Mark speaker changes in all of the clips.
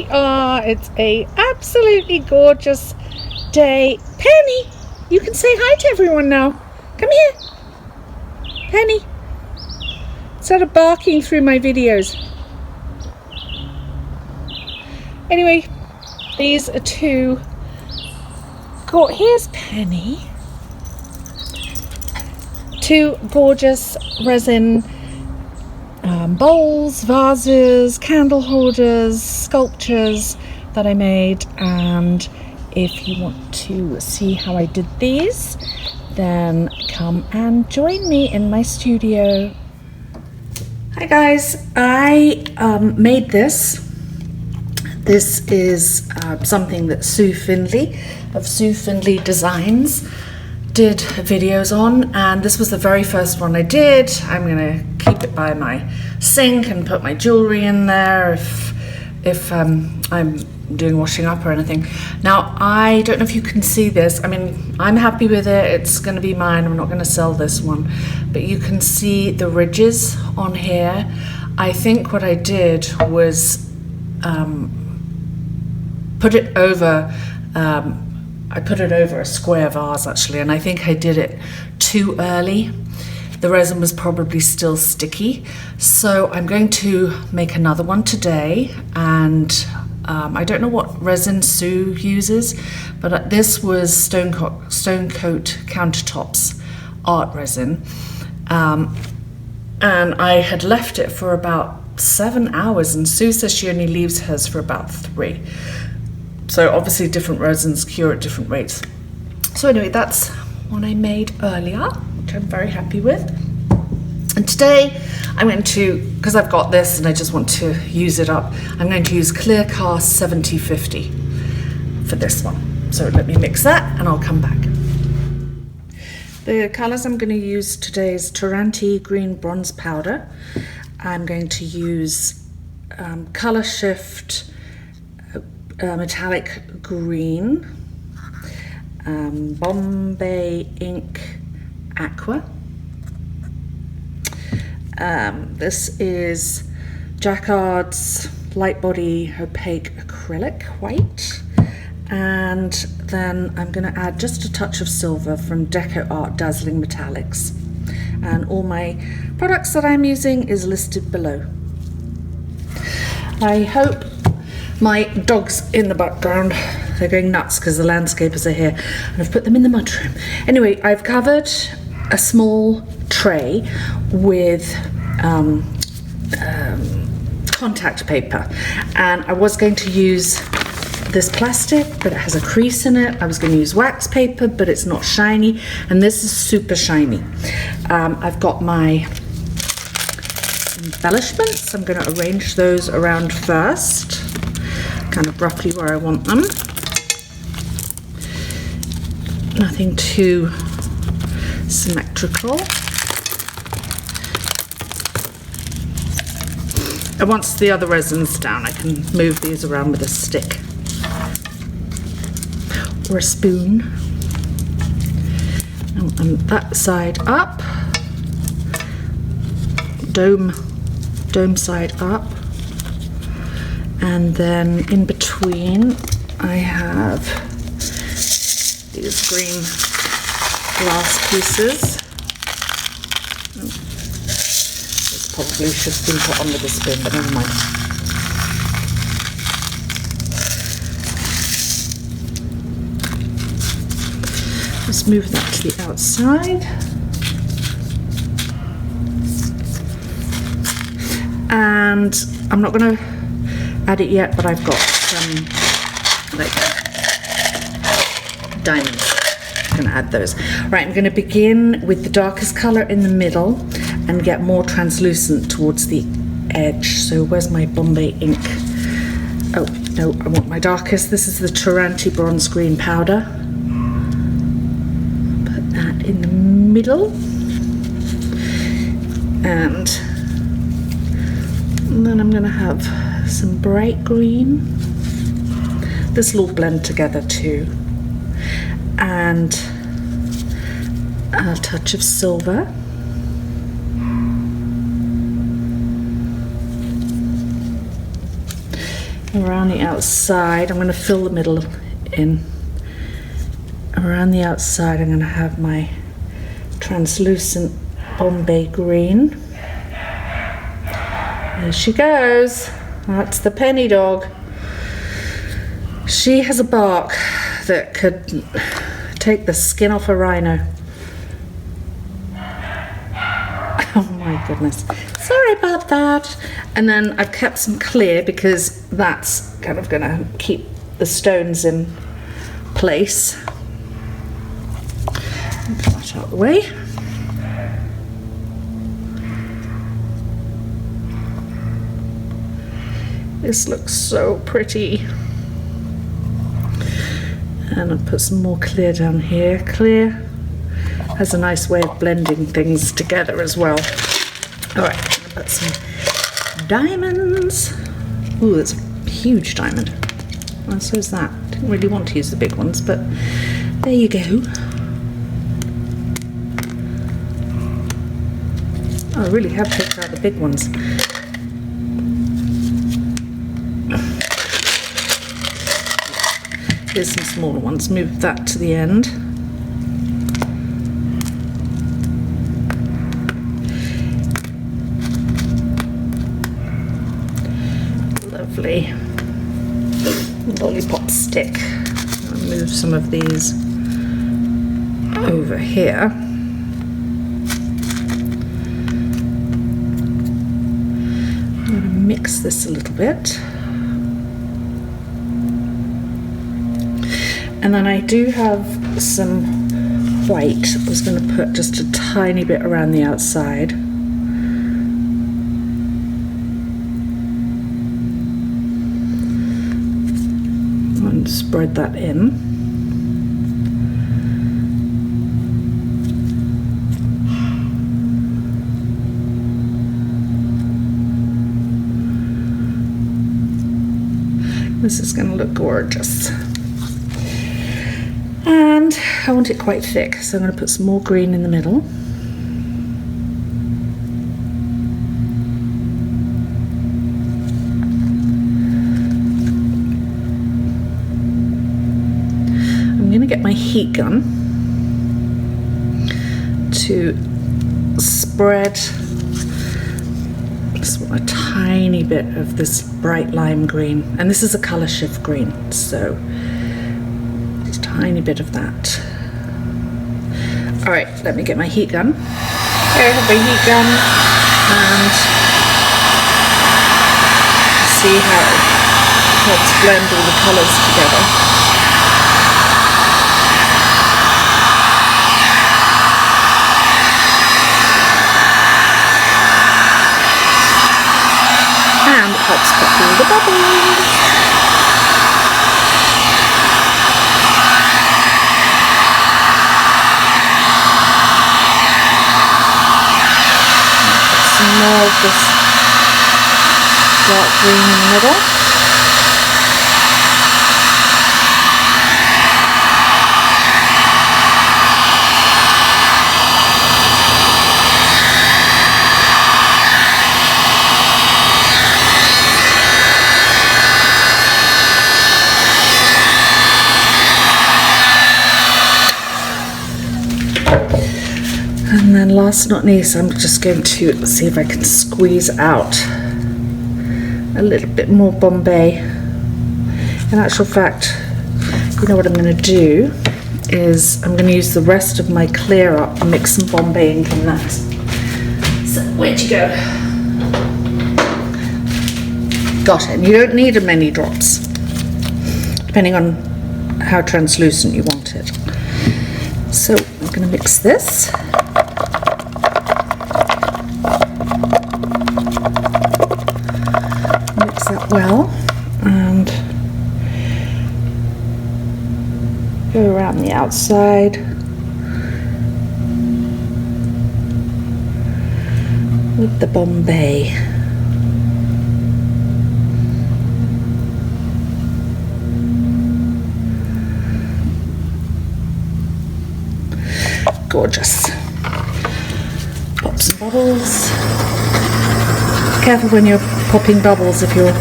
Speaker 1: we are. It's a absolutely gorgeous day. Penny, you can say hi to everyone now. Come here. Penny. Instead of barking through my videos. Anyway, these are two. Here's Penny. Two gorgeous resin bowls, vases, candle holders, sculptures that I made, and if you want to see how I did these, then come and join me in my studio. Hi guys, I made this. This is something that Sue Findlay of Sue Findlay Designs did videos on, and this was the very first one I did. I'm gonna keep it by my sink and put my jewelry in there if I'm doing washing up or anything. Now, I don't know if you can see this. I mean, I'm happy with it. It's gonna be mine. I'm not gonna sell this one, but you can see the ridges on here. I think what I did was put it over I put it over a square vase actually, and I think I did it too early. The resin was probably still sticky, so I'm going to make another one today, and I don't know what resin Sue uses, but this was Stone Coat Countertops art resin, and I had left it for about 7 hours, and Sue says she only leaves hers for about 3. So obviously different resins cure at different rates. So anyway, that's what I made earlier, which I'm very happy with. And today I'm going to, because I've got this and I just want to use it up, I'm going to use Clearcast 7050 for this one. So let me mix that and I'll come back. The colours I'm going to use today is Tiranti green bronze powder. I'm going to use Colorshift metallic green, Bombay Ink Aqua. This is Jacquard's light body opaque acrylic white, and then I'm going to add just a touch of silver from DecoArt Dazzling Metallics, and all my products that I'm using is listed below. I hope my dog's in the background. They're going nuts because the landscapers are here, and I've put them in the mudroom. Anyway, I've covered a small tray with contact paper, and I was going to use this plastic, but it has a crease in it. I was going to use wax paper, but it's not shiny, and this is super shiny. I've got my embellishments. I'm going to arrange those around first, kind of roughly where I want them. Nothing too symmetrical. And once the other resin's down, I can move these around with a stick or a spoon. And that side up, dome side up, and then in between I have these green glass pieces. This probably should have been put under the spoon, but never mind. Just move that to the outside. And I'm not going to add it yet, but I've got some like diamonds. I'm going to add those. Right, I'm going to begin with the darkest color in the middle and get more translucent towards the edge. So where's my Bombay ink? Oh, no, I want my darkest. This is the Tiranti bronze green powder. Put that in the middle. And then I'm going to have some bright green. This will all blend together too. And a touch of silver. around the outside. I'm going to fill the middle in. Around the outside I'm going to have my translucent Bombay green. There she goes. That's the penny dog. She has a bark that could take the skin off a rhino. Oh my goodness. Sorry about that. And then I've kept some clear because that's kind of going to keep the stones in place. Put that out of the way. This looks so pretty. And I'll put some more clear down here. Clear has a nice way of blending things together as well. Alright, I'm going to put some diamonds. Ooh, that's a huge diamond. Well, so is that. Didn't really want to use the big ones, but there you go. Oh, I really have picked out the big ones. Here's some smaller ones. Move that to the end. Lovely. Lollipop stick. I'll move some of these over here. I'm going to mix this a little bit. And then I do have some white. I was going to put just a tiny bit around the outside. And spread that in. This is going to look gorgeous. And I want it quite thick, so I'm going to put some more green in the middle. I'm going to get my heat gun to spread just a tiny bit of this bright lime green. And this is a Colorshift green, so tiny bit of that. Alright, let me get my heat gun. Here I have my heat gun and see how it helps blend all the colours together. And it helps put all the bubbles. More of this dark green in the middle. And then last but not least, I'm just going to see if I can squeeze out a little bit more Bombay. In actual fact, you know what I'm going to do is I'm going to use the rest of my clear up and mix some Bombay ink in that. So where'd you go? Got it. And you don't need many drops, depending on how translucent you want it. So I'm going to mix this. Mix that well and go around the outside with the Bombay. Gorgeous. Pop some bubbles. Careful when you're popping bubbles if you're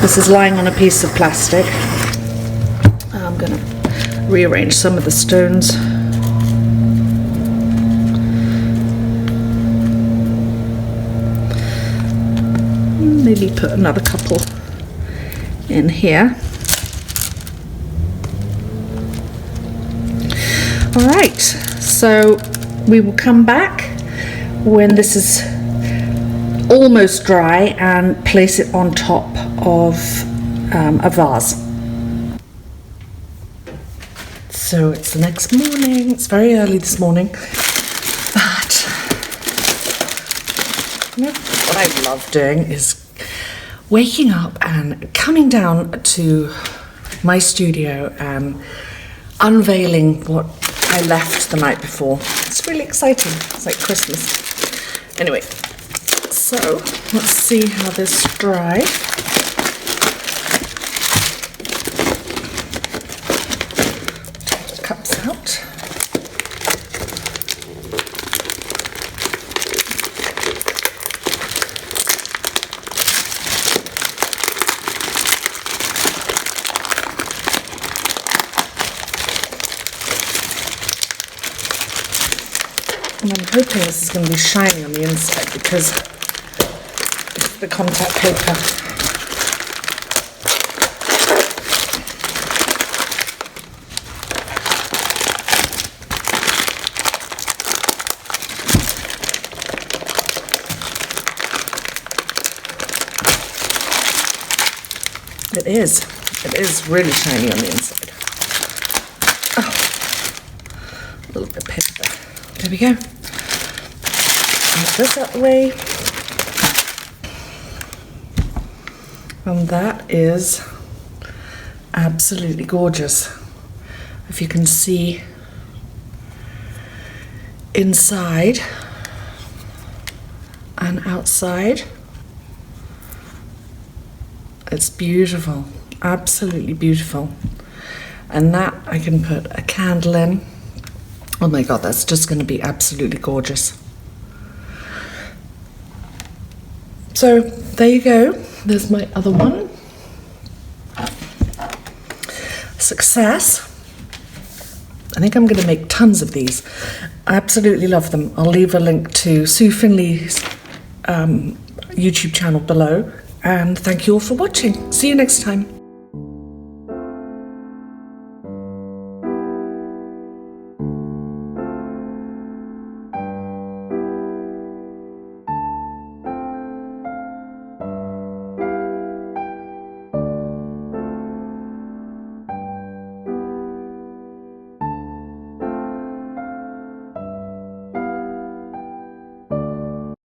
Speaker 1: This is lying on a piece of plastic. I'm going to rearrange some of the stones. Maybe put another couple in here. All right, so we will come back when this is almost dry and place it on top of a vase. So it's the next morning. It's very early this morning, but what I love doing is waking up and coming down to my studio and unveiling what I left the night before. It's really exciting. It's like Christmas. Anyway, so let's see how this dries. Take the cups out. And I'm hoping this is going to be shiny on the inside because it's the contact paper. It is really shiny on the inside. Oh, a little bit of paper there. There we go. Move this out the way. And that is absolutely gorgeous. If you can see inside and outside, it's beautiful, absolutely beautiful. And that I can put a candle in. Oh my God, that's just going to be absolutely gorgeous. So there you go. There's my other one. Success. I think I'm going to make tons of these. I absolutely love them. I'll leave a link to Sue Findlay's YouTube channel below. And thank you all for watching. See you next time.